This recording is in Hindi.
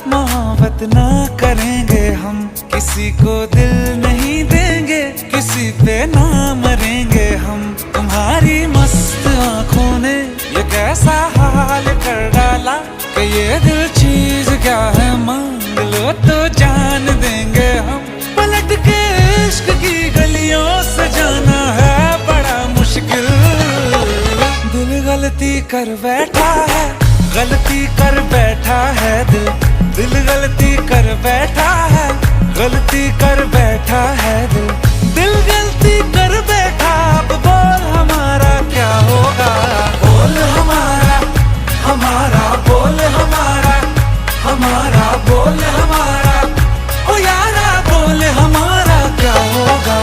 मोहब्बत ना करेंगे हम, किसी को दिल नहीं देंगे, किसी पे ना मरेंगे हम। तुम्हारी मस्त आंखों ने ये कैसा हाल कर डाला कि ये दिल चीज क्या है, मांग लो तो जान देंगे हम। पलट के इश्क की गलियों से जाना है बड़ा मुश्किल। दिल गलती कर बैठा है, गलती कर बैठा है दिल। दिल गलती कर बैठा है, गलती कर बैठा है दिल। दिल गलती कर बैठा, अब बोल हमारा क्या होगा। बोल हमारा, हमारा बोल हमारा, हमारा बोल हमारा, ओ यारा बोल हमारा क्या होगा।